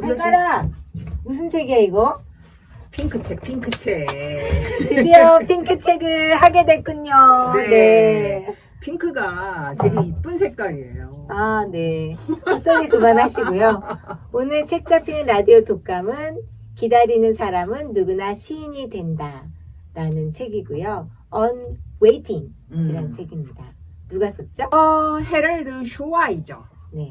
발가락! 무슨 책이야 이거? 핑크책, 핑크책. 드디어 핑크책을 하게 됐군요. 네. 핑크가 되게 이쁜 색깔이에요. 아, 네. 헛소리 그만하시고요. 오늘 책 잡히는 라디오 독감은 기다리는 사람은 누구나 시인이 된다 라는 책이고요. On Waiting 이라는 책입니다. 누가 썼죠? 헤럴드 쇼와이저. 네.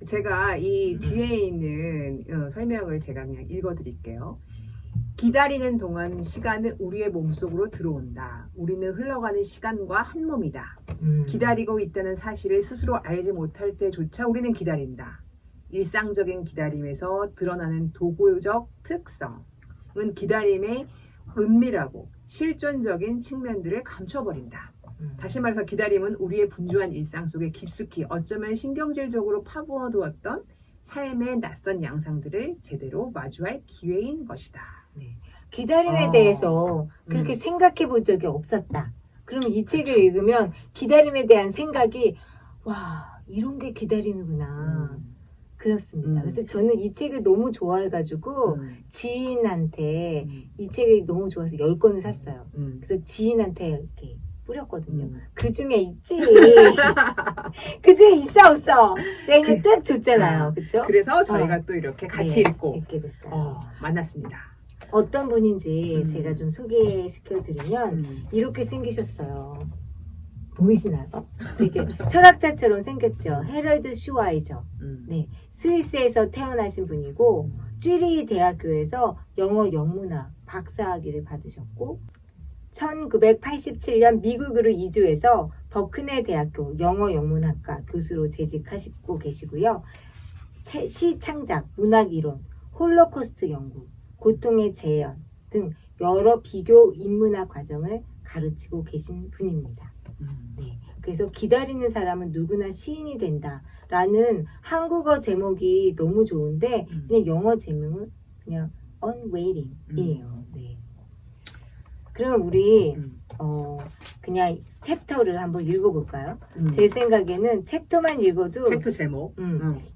제가 이 뒤에 있는 설명을 제가 그냥 읽어드릴게요. 기다리는 동안 시간은 우리의 몸속으로 들어온다. 우리는 흘러가는 시간과 한 몸이다. 기다리고 있다는 사실을 스스로 알지 못할 때조차 우리는 기다린다. 일상적인 기다림에서 드러나는 도구적 특성은 기다림의 은밀하고 실존적인 측면들을 감춰버린다. 다시 말해서 기다림은 우리의 분주한 일상 속에 깊숙이 어쩌면 신경질적으로 파고두었던 삶의 낯선 양상들을 제대로 마주할 기회인 것이다. 네. 기다림에 대해서 그렇게 생각해 본 적이 없었다. 그러면 이 책을 읽으면 기다림에 대한 생각이 와, 이런 게 기다림이구나. 그렇습니다. 그래서 저는 이 책을 너무 좋아해가지고 지인한테 이 책이 너무 좋아서 10권을 샀어요. 그래서 지인한테 이렇게 뿌렸거든요. 그 중에 있지. 그 중에 있어 없어. 내가 이거 딱 줬잖아요. 그쵸? 그래서 저희가 또 이렇게 같이 읽고 읽게 됐어요. 만났습니다. 어떤 분인지 제가 좀 소개시켜드리면 이렇게 생기셨어요. 보이시나요? 되게 철학자처럼 생겼죠. 헤럴드 슈와이저. 네, 스위스에서 태어나신 분이고 쥐리히 대학교에서 영어 영문학 박사학위를 받으셨고 1987년 미국으로 이주해서 버크네 대학교 영어 영문학과 교수로 재직하시고 계시고요. 시 창작, 문학 이론, 홀로코스트 연구, 고통의 재현 등 여러 비교 인문학 과정을 가르치고 계신 분입니다. 네, 그래서 기다리는 사람은 누구나 시인이 된다라는 한국어 제목이 너무 좋은데 그냥 영어 제목은 그냥 On Waiting이에요. 네. 그럼 우리 그냥 챕터를 한번 읽어볼까요? 제 생각에는 챕터만 읽어도 챕터 제목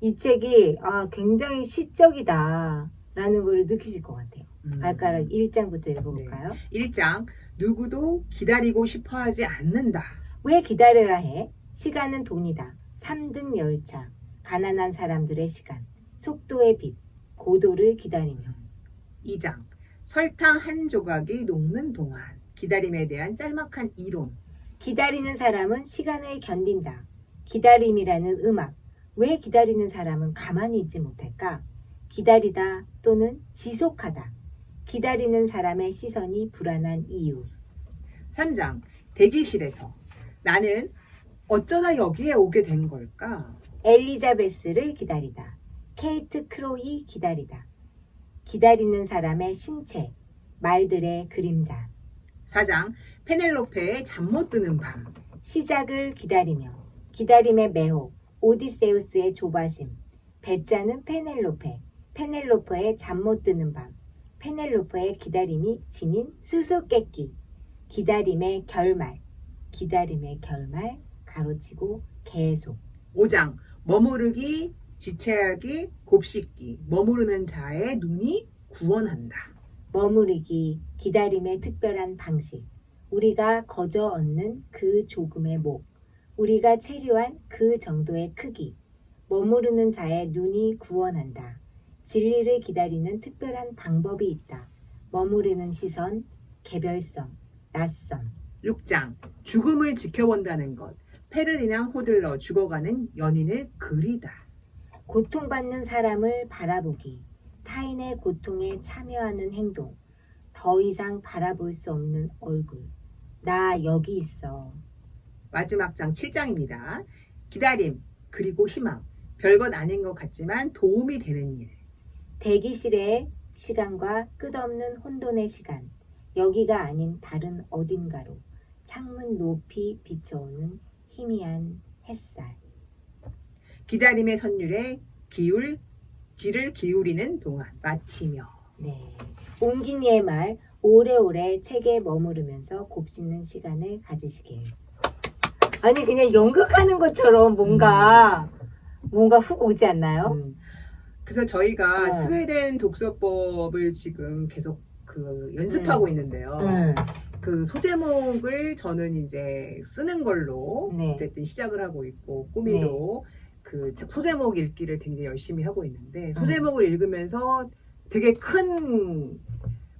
이 책이 굉장히 시적이다 라는 걸 느끼실 것 같아요. 발가락 1장부터 읽어볼까요? 1장 누구도 기다리고 싶어 하지 않는다. 왜 기다려야 해? 시간은 돈이다. 3등 열차, 가난한 사람들의 시간, 속도의 빛, 고도를 기다리며. 2장 설탕 한 조각이 녹는 동안 기다림에 대한 짤막한 이론. 기다리는 사람은 시간을 견딘다. 기다림이라는 음악. 왜 기다리는 사람은 가만히 있지 못할까? 기다리다 또는 지속하다. 기다리는 사람의 시선이 불안한 이유. 3장 대기실에서 나는 어쩌다 여기에 오게 된 걸까? 엘리자베스를 기다리다. 케이트 크로이 기다리다. 기다리는 사람의 신체, 말들의 그림자. 4장 페넬로페의 잠 못 드는 밤. 시작을 기다리며. 기다림의 매혹, 오디세우스의 조바심. 배짜는 페넬로페, 페넬로페의 잠 못 드는 밤. 페넬로페의 기다림이 지닌 수수께끼. 기다림의 결말, 기다림의 결말, 가로치고 계속. 5장 머무르기, 지체하기, 곱씹기. 머무르는 자의 눈이 구원한다. 머무르기, 기다림의 특별한 방식. 우리가 거저 얻는 그 조금의 목. 우리가 체류한 그 정도의 크기. 머무르는 자의 눈이 구원한다. 진리를 기다리는 특별한 방법이 있다. 머무르는 시선, 개별성, 낯선. 6장 죽음을 지켜본다는 것. 페르디낭 호들러 죽어가는 연인을 그리다. 고통받는 사람을 바라보기. 타인의 고통에 참여하는 행동. 더 이상 바라볼 수 없는 얼굴. 나 여기 있어. 마지막 장 7장입니다. 기다림 그리고 희망. 별것 아닌 것 같지만 도움이 되는 일. 대기실의 시간과 끝없는 혼돈의 시간. 여기가 아닌 다른 어딘가로. 창문 높이 비춰오는 희미한 햇살. 기다림의 선율에 귀를 기울이는 동안 마치며. 네. 옹기니의 말 오래오래 책에 머무르면서 곱씹는 시간을 가지시길. 아니 그냥 연극하는 것처럼 뭔가 훅 오지 않나요? 그래서 저희가 어. 스웨덴 독서법을 지금 계속 그 연습하고 있는데요. 그 소제목을 저는 이제 쓰는 걸로 네. 어쨌든 시작을 하고 있고 꾸미도 그 소제목 읽기를 굉장히 열심히 하고 있는데 소제목을 읽으면서 되게 큰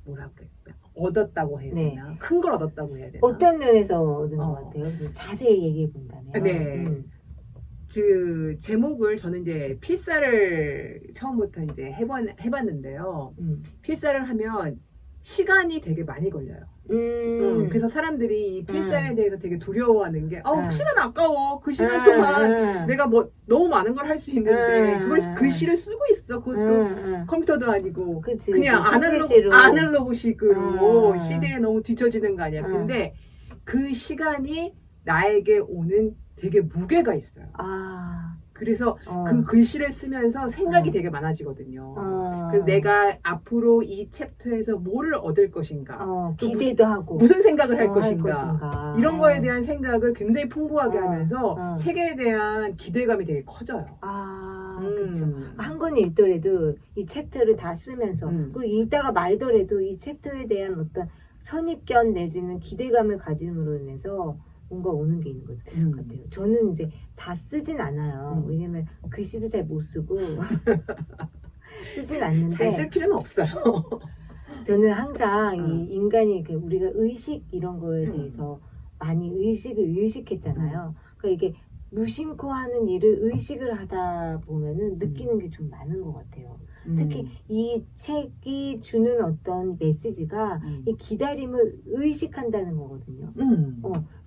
뭐라 그래 얻었다고 해야 네. 되나? 큰 걸 얻었다고 해야 되나? 어떤 면에서 얻은 어. 것 같아요? 좀 자세히 얘기해 본다면. 네. 그 제목을 저는 이제 필사를 처음부터 이제 해봤는데요. 필사를 하면 시간이 되게 많이 걸려요. 그래서 사람들이 이 필사에 대해서 되게 두려워하는 게, 시간 아까워. 그 시간 동안 내가 뭐 너무 많은 걸 할 수 있는데 그걸 글씨를 쓰고 있어. 그것도 컴퓨터도 아니고 그치, 그냥 손글씨로. 아날로그식으로 시대에 너무 뒤처지는 거 아니야. 근데 그 시간이 나에게 오는 되게 무게가 있어요. 그래서 그 글씨를 쓰면서 생각이 되게 많아지거든요. 그래서 내가 앞으로 이 챕터에서 뭐를 얻을 것인가, 기대도 하고 무슨 생각을 할 것인가, 이런 거에 대한 생각을 굉장히 풍부하게 하면서 책에 대한 기대감이 되게 커져요. 그렇죠. 한 권 읽더라도 이 챕터를 다 쓰면서 그리고 읽다가 말더라도 이 챕터에 대한 어떤 선입견 내지는 기대감을 가짐으로 인해서 뭔가 오는 게 있는 것 같아요. 저는 이제 다 쓰진 않아요. 왜냐면 글씨도 잘 못 쓰고 쓰진 않는데 잘 쓸 필요는 없어요. 저는 항상 이 인간이 우리가 의식 이런 거에 대해서 많이 의식했잖아요. 그러니까 이게 무심코 하는 일을 의식을 하다 보면은 느끼는 게 좀 많은 것 같아요. 특히 이 책이 주는 어떤 메시지가 이 기다림을 의식한다는 거거든요.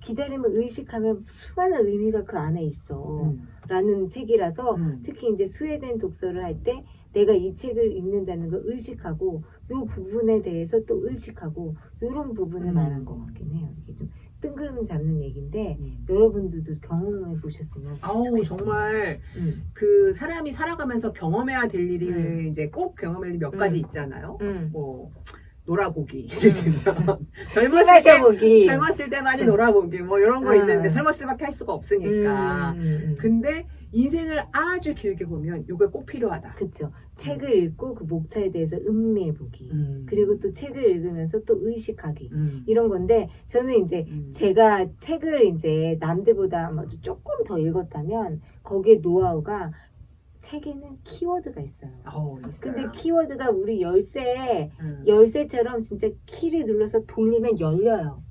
기다림을 의식하면 수많은 의미가 그 안에 있어. 라는 책이라서 특히 이제 스웨덴 독서를 할 때 내가 이 책을 읽는다는 걸 의식하고 요 부분에 대해서 또 의식하고 요런 부분을 말한 것 같긴 해요. 이게 좀 뜬구름 잡는 얘기인데 여러분들도 경험해 보셨으면 좋겠어요. 정말 그 사람이 살아가면서 경험해야 될 일이 이제 꼭 경험할 일 몇 가지 있잖아요. 뭐 놀아보기 예를 들면 젊었을 때 많이 놀아보기 뭐 이런 거 있는데 젊었을 때밖에 할 수가 없으니까. 근데 인생을 아주 길게 보면 이게 꼭 필요하다. 그렇죠. 책을 읽고 그 목차에 대해서 음미해보기. 그리고 또 책을 읽으면서 또 의식하기. 이런 건데 저는 이제 제가 책을 이제 남들보다 조금 더 읽었다면 거기에 노하우가 책에는 키워드가 있어요. 근데 키워드가 우리 열쇠처럼 진짜 키를 눌러서 돌리면 열려요.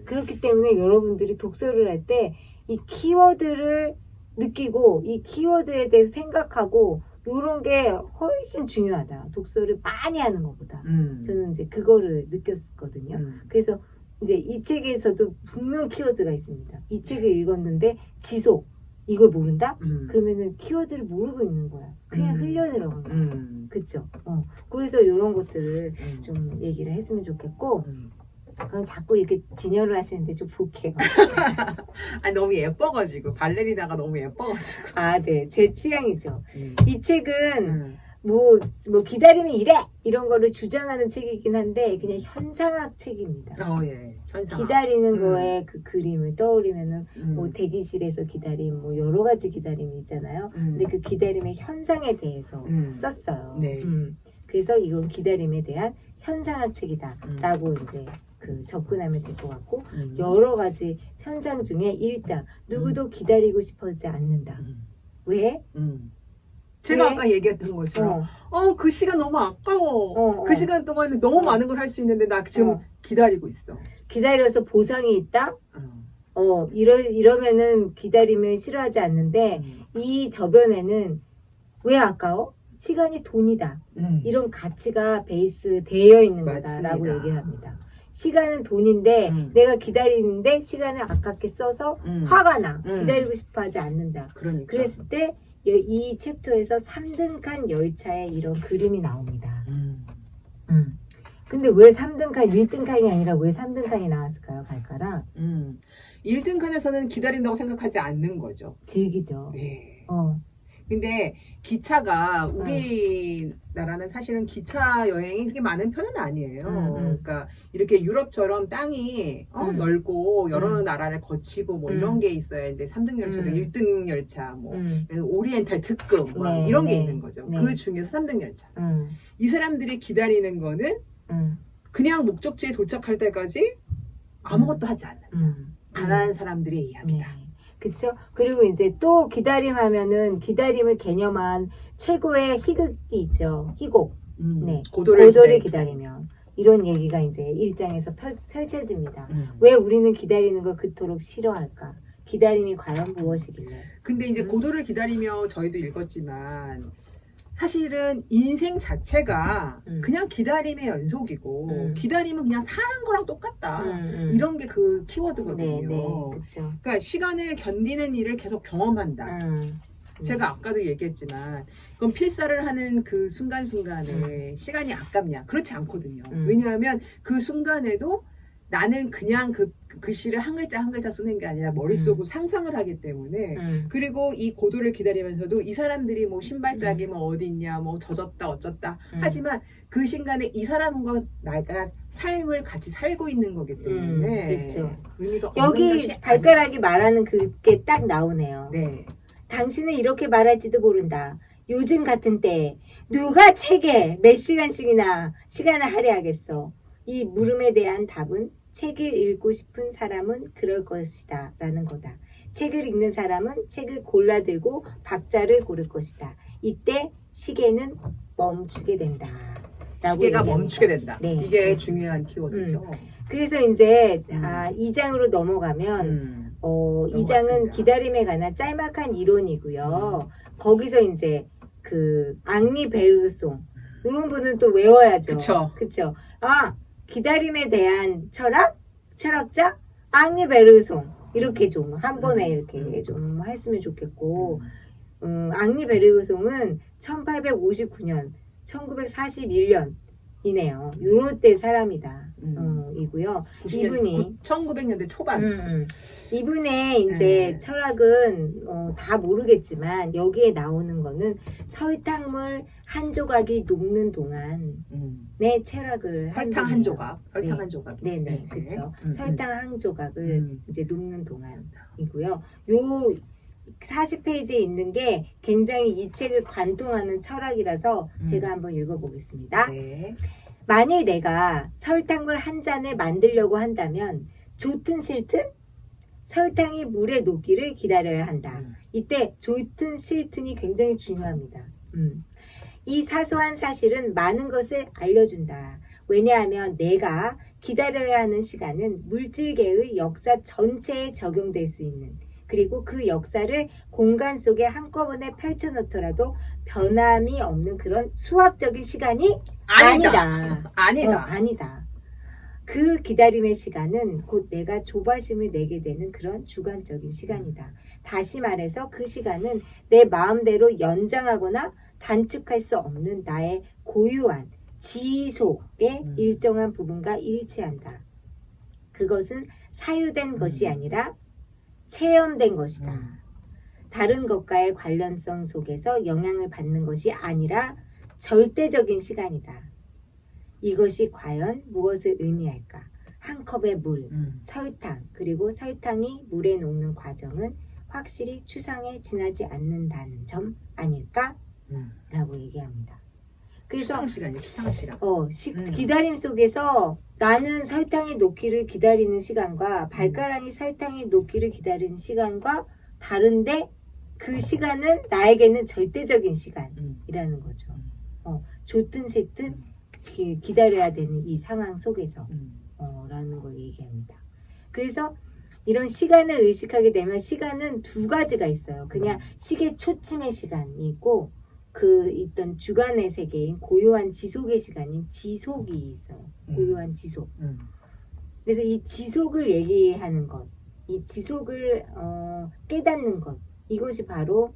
그렇기 때문에 여러분들이 독서를 할 때 이 키워드를 느끼고 이 키워드에 대해서 생각하고 이런 게 훨씬 중요하다. 독서를 많이 하는 것보다. 저는 이제 그거를 느꼈거든요. 그래서 이제 이 책에서도 분명 키워드가 있습니다. 이 책을 읽었는데 지속. 이걸 모른다? 그러면은 키워드를 모르고 있는 거야. 그냥 흘려 들어간 거야. 그쵸? 그래서 이런 것들을 좀 얘기를 했으면 좋겠고, 그럼 자꾸 이렇게 진열을 하시는데 좀 볼게요. 아니, 너무 예뻐가지고, 발레리나가 너무 예뻐가지고. 네. 제 취향이죠. 이 책은 뭐 기다림이 이래! 이런 거를 주장하는 책이긴 한데, 그냥 현상학 책입니다. 예. 현상학. 기다리는 거에 그 그림을 떠올리면은, 뭐 대기실에서 기다림, 뭐 여러 가지 기다림이 있잖아요. 근데 그 기다림의 현상에 대해서 썼어요. 네. 그래서 이건 기다림에 대한 현상학 책이다. 라고 이제 접근하면 될 것 같고, 여러 가지 현상 중에 1장, 누구도 기다리고 싶어하지 않는다. 왜? 제가 왜? 아까 얘기했던 것처럼 그 시간 너무 아까워. 그 시간 동안에 너무 많은 걸 할 수 있는데 나 지금 기다리고 있어. 기다려서 보상이 있다? 이러면은 기다리면 싫어하지 않는데 이 저변에는 왜 아까워? 시간이 돈이다. 이런 가치가 베이스 되어 있는 거다라고 얘기를 합니다. 시간은 돈인데 내가 기다리는데 시간을 아깝게 써서 화가 나. 기다리고 싶어 하지 않는다. 그러니까. 그랬을 때 이 챕터에서 3등칸 열차에 이런 그림이 나옵니다. 근데 왜 3등칸, 1등칸이 아니라 왜 3등칸이 나왔을까요, 발가락? 1등 칸에서는 기다린다고 생각하지 않는 거죠. 즐기죠. 네. 어. 근데 기차가 우리 우리나라는 사실은 기차 여행이 그렇게 많은 편은 아니에요. 음. 그러니까 이렇게 유럽처럼 땅이 넓고 여러 나라를 거치고 뭐 이런 게 있어야 이제 3등 열차도 1등 열차 뭐 그래서 오리엔탈 특급 뭐 네, 이런 게 네, 있는 거죠. 네. 그 중에서 3등 열차. 이 사람들이 기다리는 거는 그냥 목적지에 도착할 때까지 아무것도 하지 않는 가난한 사람들의 이야기다. 네. 그쵸? 그리고 이제 또 기다림하면은 기다림을 개념한 최고의 희극이 있죠. 희곡. 네. 고도를 기다리면. 이런 얘기가 이제 일장에서 펼쳐집니다. 왜 우리는 기다리는 걸 그토록 싫어할까? 기다림이 과연 무엇이길래? 근데 이제 고도를 기다리며 저희도 읽었지만 사실은 인생 자체가 그냥 기다림의 연속이고 기다림은 그냥 사는 거랑 똑같다. 이런 게 그 키워드거든요. 네, 그쵸. 그러니까 시간을 견디는 일을 계속 경험한다. 제가 아까도 얘기했지만 그럼 필사를 하는 그 순간순간에 시간이 아깝냐? 그렇지 않거든요. 왜냐하면 그 순간에도 나는 그냥 그 글씨를 한 글자 한 글자 쓰는 게 아니라 머릿속으로 상상을 하기 때문에 그리고 이 고도를 기다리면서도 이 사람들이 뭐 신발짝이 뭐 어디 있냐 뭐 젖었다 어쩌다 하지만 그 순간에 이 사람과 나가 삶을 같이 살고 있는 거기 때문에 그렇죠. 의미가 없는 여기 것이 발가락이 말하는 그게 딱 나오네요. 네. 당신은 이렇게 말할지도 모른다. 요즘 같은 때 누가 책에 몇 시간씩이나 시간을 할애하겠어. 이 물음에 대한 답은 책을 읽고 싶은 사람은 그럴 것이다 라는 거다. 책을 읽는 사람은 책을 골라들고 박자를 고를 것이다. 이때 시계는 멈추게 된다. 시계가 멈추게 된다. 네, 이게 그렇습니다. 중요한 키워드죠. 그래서 이제 2장으로 넘어가면 2장은 기다림에 관한 짤막한 이론이고요. 거기서 이제 그 앙리 베르송 이런 분은 또 외워야죠. 그쵸. 아, 기다림에 대한 철학자 앙리 베르송 이렇게 좀 한 번에 이렇게 좀 했으면 좋겠고 앙리 베르송은 1859년 1941년이네요. 요럴 때 사람이다. 이고요. 이분이 1900년대 초반. 이분의 이제 철학은 다 모르겠지만 여기에 나오는 거는 설탕물 한 조각이 녹는 동안의 철학을 설탕 한 조각. 설탕 한 조각. 네네, 그렇죠. 설탕 한 조각을 이제 녹는 동안이고요. 요 40페이지에 있는 게 굉장히 이 책을 관통하는 철학이라서 제가 한번 읽어보겠습니다. 네. 만일 내가 설탕물 한 잔을 만들려고 한다면 좋든 싫든 설탕이 물에 녹기를 기다려야 한다. 이때 좋든 싫든이 굉장히 중요합니다. 이 사소한 사실은 많은 것을 알려준다. 왜냐하면 내가 기다려야 하는 시간은 물질계의 역사 전체에 적용될 수 있는 그리고 그 역사를 공간 속에 한꺼번에 펼쳐놓더라도 변함이 없는 그런 수학적인 시간이 아니다. 아니다. 그 기다림의 시간은 곧 내가 조바심을 내게 되는 그런 주관적인 시간이다. 다시 말해서 그 시간은 내 마음대로 연장하거나 단축할 수 없는 나의 고유한 지속의 일정한 부분과 일치한다. 그것은 사유된 것이 아니라 체험된 것이다. 다른 것과의 관련성 속에서 영향을 받는 것이 아니라 절대적인 시간이다. 이것이 과연 무엇을 의미할까? 한 컵의 물, 설탕, 그리고 설탕이 물에 녹는 과정은 확실히 추상에 지나지 않는다는 점 아닐까? 라고 얘기합니다. 그래서 추상시간. 기다림 속에서 나는 설탕이 녹기를 기다리는 시간과 발가락이 설탕이 녹기를 기다리는 시간과 다른데 그 시간은 나에게는 절대적인 시간이라는 거죠. 좋든 싫든 기다려야 되는 이 상황 속에서 라는 걸 얘기합니다. 그래서 이런 시간을 의식하게 되면 시간은 두 가지가 있어요. 그냥 시계 초침의 시간이 있고 그 있던 주간의 세계인 고요한 지속의 시간인 지속이 있어요. 고요한 지속. 그래서 이 지속을 얘기하는 것, 이 지속을 깨닫는 것, 이것이 바로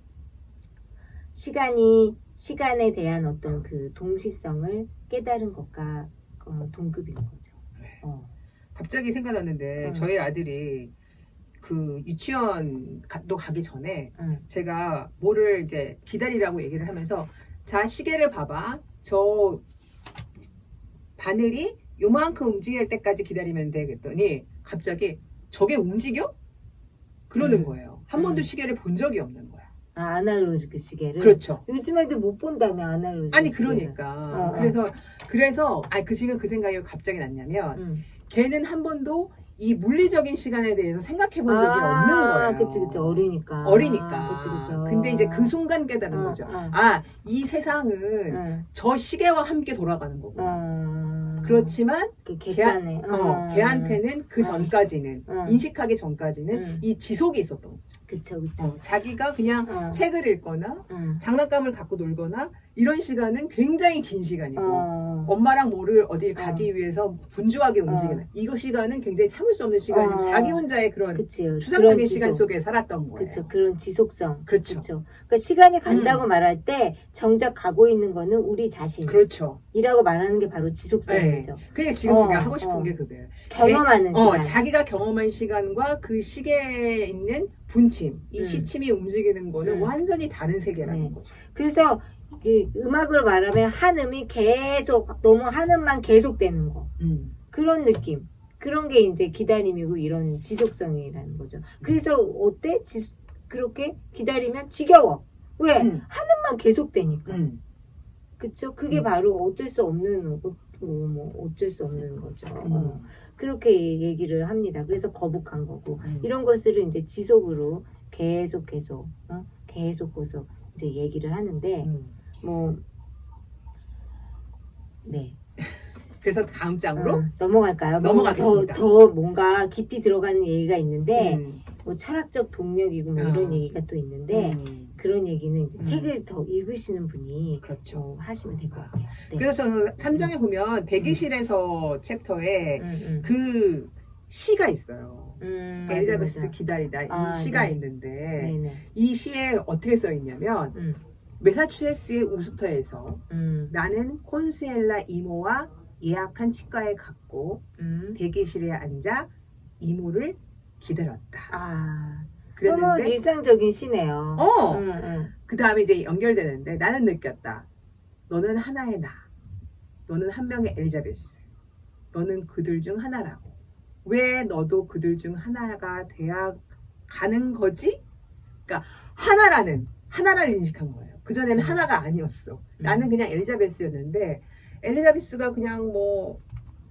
시간에 대한 어떤 그 동시성을 깨달은 것과 동급인 거죠. 갑자기 생각났는데 저희 아들이 그 유치원도 가기 전에 제가 뭐를 이제 기다리라고 얘기를 하면서 자, 시계를 봐봐. 저 바늘이 요만큼 움직일 때까지 기다리면 돼. 그랬더니 갑자기 저게 움직여? 그러는 거예요. 한 번도 시계를 본 적이 없는 거야. 아, 아날로그 시계를. 그렇죠. 요즘 애들 못 본다며 아날로그 아니 시계를. 그러니까 어. 그래서 지금 그 생각이 갑자기 났냐면 걔는 한 번도 이 물리적인 시간에 대해서 생각해 본 적이 없는 거예요. 그치 어리니까. 그치. 근데 이제 그 순간 깨달은 거죠. 이 세상은 저 시계와 함께 돌아가는 거구나. 그렇지만 그 객관에. 걔한테는 그 전까지는 인식하기 전까지는 음. 이 지속이 있었던 거죠. 그쵸. 자기가 그냥 책을 읽거나 응. 장난감을 갖고 놀거나 이런 시간은 굉장히 긴 시간이고 어. 엄마랑 뭐를 어딜 가기 위해서 분주하게 움직이는 이거 시간은 굉장히 참을 수 없는 시간이고 자기 혼자의 그런 그치요. 추상적인 그런 시간 지속. 속에 살았던 거예요. 그쵸. 그런 지속성. 그렇죠. 그러니까 시간이 간다고 말할 때 정작 가고 있는 거는 우리 자신이라고 그렇죠. 말하는 게 바로 지속성이죠. 그러니까 지금 제가 하고 싶은 게 그거예요. 경험하는 시간. 자기가 경험한 시간과 그 시계에 있는 분침, 이 시침이 움직이는 거는 완전히 다른 세계라는 거죠. 그래서 음악을 말하면 한음이 계속 너무 한음만 계속되는 거. 그런 느낌. 그런 게 이제 기다림이고 이런 지속성이라는 거죠. 그래서 어때? 그렇게 기다리면 지겨워. 왜? 한음만 계속되니까. 그쵸? 그게 바로 어쩔 수 없는 거죠. 그렇게 얘기를 합니다. 그래서 거북한 거고 이런 것을 이제 지속으로 계속 이제 얘기를 하는데 네. 그래서 다음 장으로 넘어갈까요? 넘어가겠습니다. 더 뭔가 깊이 들어가는 얘기가 있는데 뭐 철학적 동력이고 뭐 이런 얘기가 또 있는데 그런 얘기는 이제 책을 더 읽으시는 분이 그렇죠. 하시면 될 것 같아요. 네. 그래서 저는 3장에 보면 대기실에서 챕터에 그 시가 있어요. 엘리자베스 맞아. 기다리다 이 시가 네. 있는데 네네. 이 시에 어떻게 써 있냐면 매사추세츠의 우스터에서 나는 콘수엘라 이모와 예약한 치과에 갔고 대기실에 앉아 이모를 기다렸다. 너무 그랬는데 일상적인 시네요. 그 다음에 이제 연결되는데 나는 느꼈다. 너는 하나의 나. 너는 한 명의 엘리자베스. 너는 그들 중 하나라고. 왜 너도 그들 중 하나가 돼야 가는 거지? 그러니까 하나를 인식한 거예요. 그전에는 하나가 아니었어. 나는 그냥 엘리자베스였는데 엘리자베스가 그냥 뭐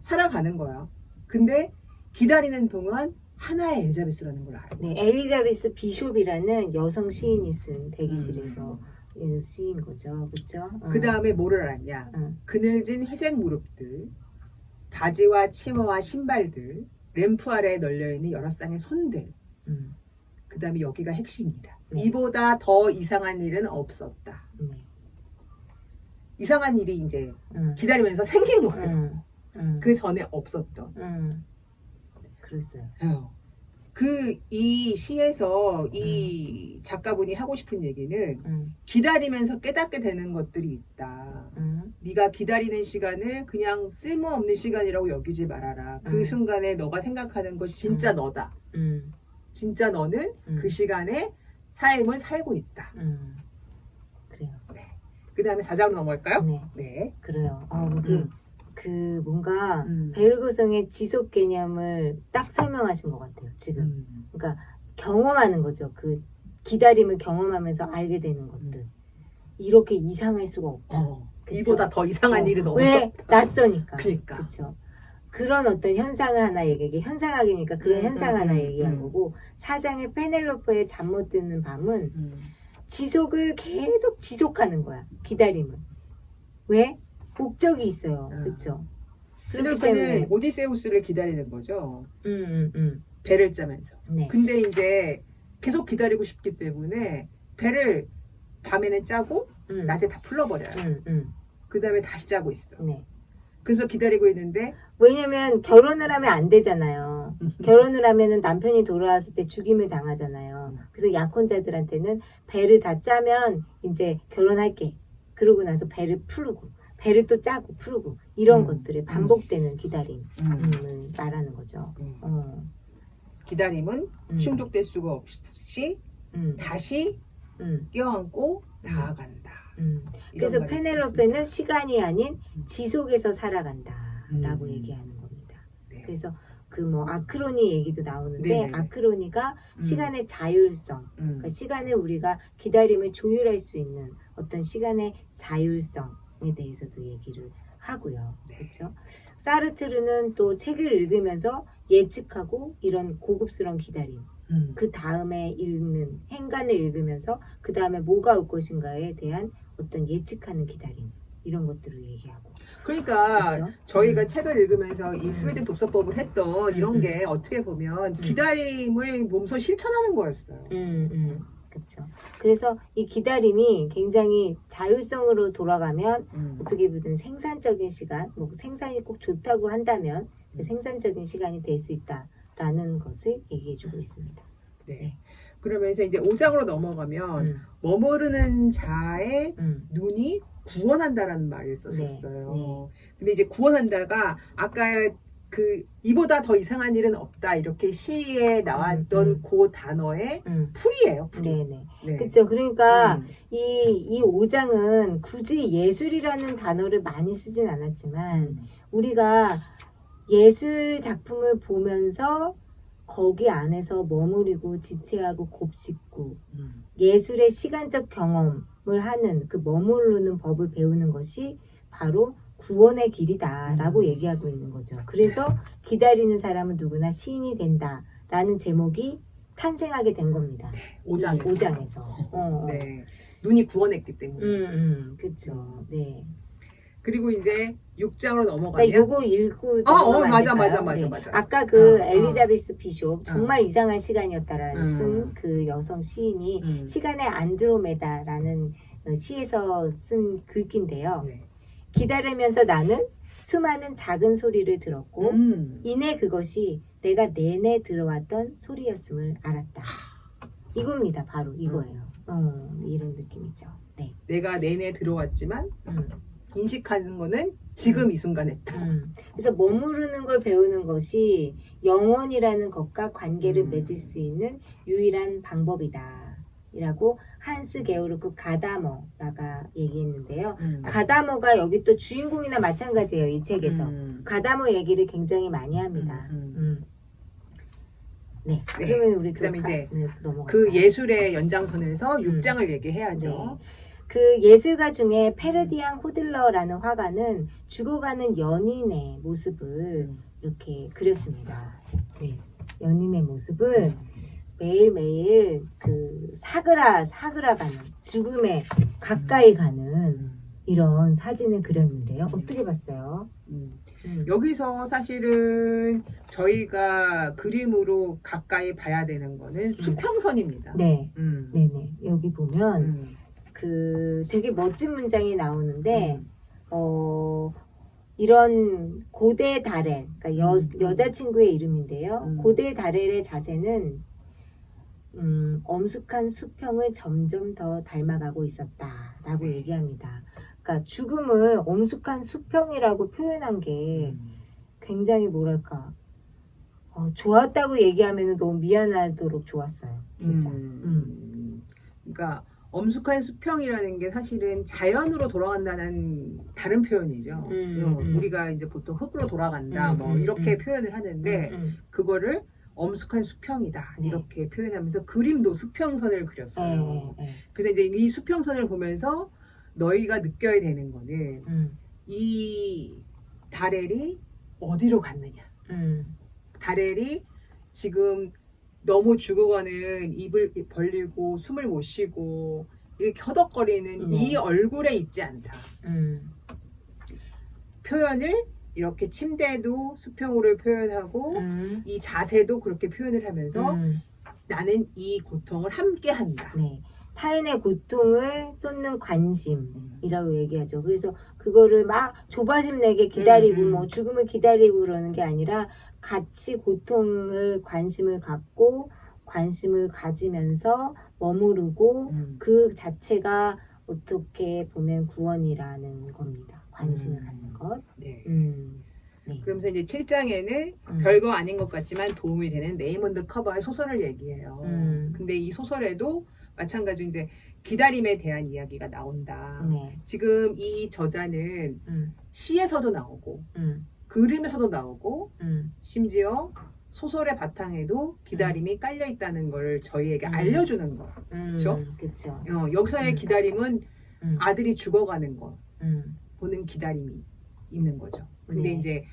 살아가는 거야. 근데 기다리는 동안 하나의 엘리자베스라는 걸 알고. 네, 엘리자베스 비숍이라는 여성 시인이 쓴 대기실에서 시인 거죠. 그렇죠? 그 다음에 뭐를 알았냐? 그늘진 회색 무릎들, 바지와 치마와 신발들, 램프 아래에 널려있는 여러 쌍의 손들. 그 다음에 여기가 핵심입니다. 네. 이보다 더 이상한 일은 없었다. 이상한 일이 이제 기다리면서 생긴 거예요. 그 전에 없었던. 그랬어요. 이 시에서 이 작가분이 하고 싶은 얘기는 기다리면서 깨닫게 되는 것들이 있다. 네가 기다리는 시간을 그냥 쓸모없는 시간이라고 여기지 말아라. 그 순간에 너가 생각하는 것이 진짜 너다. 진짜 너는 그 시간에 삶을 살고 있다. 그래요. 네. 그 다음에 4장으로 넘어갈까요? 네. 그래요. 그 뭔가 음. 베르그성의 지속 개념을 딱 설명하신 것 같아요. 지금. 그러니까 경험하는 거죠. 그 기다림을 경험하면서 알게 되는 것들. 이렇게 이상할 수가 없다. 그쵸? 이보다 더 이상한 일은 없어. 왜? 낯서니까. 그러니까. 그렇죠. 그런 어떤 현상을 하나 얘기해. 현상학이니까 그런 현상 하나 얘기한 거고 4장의 페넬로페의 잠 못 드는 밤은 지속을 계속 지속하는 거야. 기다림을. 왜? 목적이 있어요. 그렇죠. 페넬로페는 오디세우스를 기다리는 거죠. 배를 짜면서. 네. 근데 이제 계속 기다리고 싶기 때문에 배를 밤에는 짜고 낮에 다 풀러버려요. 그 다음에 다시 짜고 있어. 네. 그래서 기다리고 있는데 왜냐면 결혼을 하면 안 되잖아요. 결혼을 하면은 남편이 돌아왔을 때 죽임을 당하잖아요. 그래서 약혼자들한테는 배를 다 짜면 이제 결혼할게. 그러고 나서 배를 풀고 배를 또 짜고 풀고 이런 것들을 반복되는 기다림을 말하는 거죠. 기다림은 충족될 수가 없이 다시 껴안고 나아간다. 이런 그래서 말이 페넬로페는 시간이 아닌 지속에서 살아간다라고 음. 얘기하는 겁니다. 네. 그래서 그 뭐 아크로니 얘기도 나오는데 네네네. 아크로니가 시간의 자율성, 그러니까 시간을 우리가 기다림을 조율할 수 있는 어떤 시간의 자율성에 대해서도 얘기를 하고요. 네. 그렇죠? 사르트르는 또 책을 읽으면서 예측하고 이런 고급스러운 기다림, 그 다음에 읽는 행간을 읽으면서 그 다음에 뭐가 올 것인가에 대한 어떤 예측하는 기다림 이런 것들을 얘기하고. 그러니까 그렇죠? 저희가 책을 읽으면서 이 스웨덴 독서법을 했던 이런 게 어떻게 보면 기다림을 몸소 실천하는 거였어요. 그렇죠. 그래서 이 기다림이 굉장히 자율성으로 돌아가면 어떻게 보든 생산적인 시간, 뭐 생산이 꼭 좋다고 한다면 그 생산적인 시간이 될 수 있다라는 것을 얘기해주고 있습니다. 네. 그러면서 이제 5장으로 넘어가면 머무르는 자의 눈이 구원한다라는 말을 썼었어요. 근데 이제 구원한다가 아까 그 이보다 더 이상한 일은 없다 이렇게 시에 나왔던 그 단어의 풀이에요. 풀이. 네네. 네. 그렇죠. 그러니까 이 5장은 굳이 예술이라는 단어를 많이 쓰진 않았지만 우리가 예술 작품을 보면서 거기 안에서 머무르고 지체하고 곱씹고 예술의 시간적 경험을 하는 그 머무르는 법을 배우는 것이 바로 구원의 길이다라고 얘기하고 있는 거죠. 그래서 기다리는 사람은 누구나 시인이 된다라는 제목이 탄생하게 된 겁니다. 5장에서. 네. 눈이 구원했기 때문에. 그렇죠. 네. 그리고 이제 6장으로 넘어가면 그러니까 요거 읽고 넘어가면 맞아. 아까 그 엘리자베스 비숍 정말 이상한 시간이었다라는 쓴 그 여성 시인이 시간의 안드로메다라는 시에서 쓴 글귀인데요. 네. 기다리면서 나는 수많은 작은 소리를 들었고 이내 그것이 내가 내내 들어왔던 소리였음을 알았다. 이겁니다. 바로 이거예요. 이런 느낌이죠. 네. 내가 내내 들어왔지만 인식하는 거는 지금 이 순간에 딱. 그래서 머무르는 걸 배우는 것이 영혼이라는 것과 관계를 맺을 수 있는 유일한 방법이다. 이라고 한스 게오르크 가다머라가 얘기했는데요. 가다머가 여기 또 주인공이나 마찬가지예요. 이 책에서. 가다머 얘기를 굉장히 많이 합니다. 네. 그러면 우리 그다음에 이제 넘어갈까요? 그 예술의 연장선에서 6장을 얘기해야죠. 네. 그 예술가 중에 페르디앙 호들러라는 화가는 죽어가는 연인의 모습을 이렇게 그렸습니다. 네. 연인의 모습을 매일매일 그 사그라가는 죽음에 가까이 가는 이런 사진을 그렸는데요. 어떻게 봤어요? 여기서 사실은 저희가 그림으로 가까이 봐야 되는 거는 수평선입니다. 네. 네네. 여기 보면 그 되게 멋진 문장이 나오는데 이런 고대 다렐, 그러니까 여자친구의 이름인데요. 고대 다렐의 자세는 엄숙한 수평을 점점 더 닮아가고 있었다라고 얘기합니다. 그러니까 죽음을 엄숙한 수평이라고 표현한 게 굉장히 뭐랄까 좋았다고 얘기하면 너무 미안하도록 좋았어요. 진짜. 그러니까 엄숙한 수평이라는 게 사실은 자연으로 돌아간다는 다른 표현이죠. 우리가 이제 보통 흙으로 돌아간다 뭐 이렇게 표현을 하는데 그거를 엄숙한 수평이다 이렇게 표현하면서 그림도 수평선을 그렸어요. 그래서 이제 이 수평선을 보면서 너희가 느껴야 되는 거는 이 다렐이 어디로 갔느냐. 다렐이 지금 너무 죽어가는 입을 벌리고 숨을 못 쉬고 이렇게 허덕거리는 이 얼굴에 있지 않다. 표현을 이렇게 침대도 수평으로 표현하고 이 자세도 그렇게 표현을 하면서 나는 이 고통을 함께 한다. 네. 타인의 고통을 쏟는 관심이라고 얘기하죠. 그래서 그거를 막 조바심 내게 기다리고 뭐 죽음을 기다리고 그러는 게 아니라 같이 고통을 관심을 갖고 관심을 가지면서 머무르고 그 자체가 어떻게 보면 구원이라는 겁니다. 관심을 갖는 것. 네. 네. 그러면서 이제 7장에는 별거 아닌 것 같지만 도움이 되는 레이먼드 커버의 소설을 얘기해요. 근데 이 소설에도 마찬가지로 이제 기다림에 대한 이야기가 나온다. 네. 지금 이 저자는 시에서도 나오고 그림에서도 나오고 심지어 소설의 바탕에도 기다림이 깔려 있다는 걸 저희에게 알려주는 거. 그렇죠? 그렇죠. 여기서의 기다림은 음. 아들이 죽어가는 거 보는 기다림이 있는 거죠. 근데 네. 이제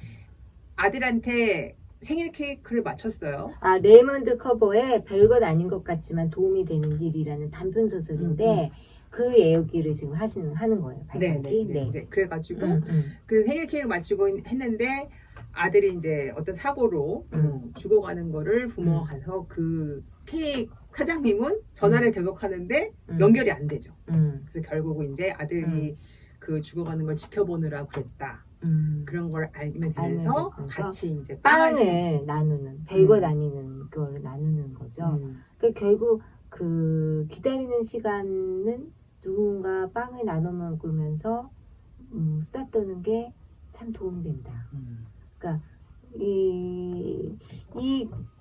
아들한테 생일 케이크를 맞췄어요. 아, 레이먼드 커버에 별것 아닌 것 같지만 도움이 되는 일이라는 단편 소설인데 그 얘기를 지금 하는 거예요. 발간기. 네. 이제 그래가지고 음. 그 생일 케이크를 맞추고 했는데 아들이 이제 어떤 사고로 죽어가는 거를 부모가 가서 그 케이크 사장님은 전화를 계속 하는데 연결이 안 되죠. 그래서 결국은 이제 아들이 그 죽어가는 걸 지켜보느라 그랬다. 그런 걸 알면 되면서 같이 이제 빵을 나누는 별것 아닌 걸 나누는 거죠. 그러니까 결국 그 기다리는 시간은 누군가 빵을 나눠 먹으면서 수다 떠는 게 참 도움이 된다. 그러니까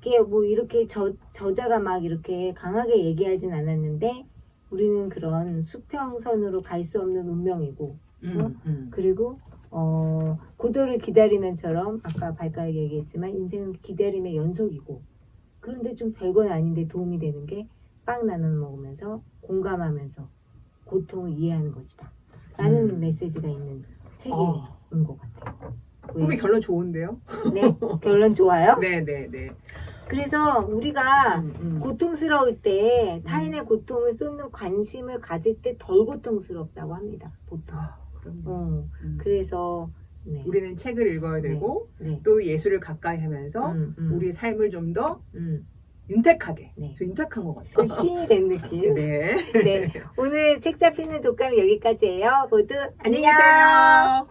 이게 뭐 이렇게 저자가 막 이렇게 강하게 얘기하진 않았는데 우리는 그런 수평선으로 갈 수 없는 운명이고 그리고 고도를 기다리면처럼 아까 발가락 얘기했지만 인생은 기다림의 연속이고 그런데 좀 별건 아닌데 도움이 되는 게 빵 나눠 먹으면서 공감하면서 고통을 이해하는 것이다 라는 메시지가 있는 책인 것 같아요. 꿈이 결론 좋은데요? 네, 결론 좋아요. 네네네. 그래서 우리가 고통스러울 때 타인의 고통을 쏟는 관심을 가질 때 덜 고통스럽다고 합니다. 보통. 그래서 네. 우리는 책을 읽어야 되고 네. 또 예술을 가까이 하면서 우리의 삶을 좀 더 윤택하게, 네. 좀 윤택한 것 같아요. 신이 된 느낌. 네. 네. 오늘 책 잡히는 독감 여기까지예요. 모두 안녕히 계세요.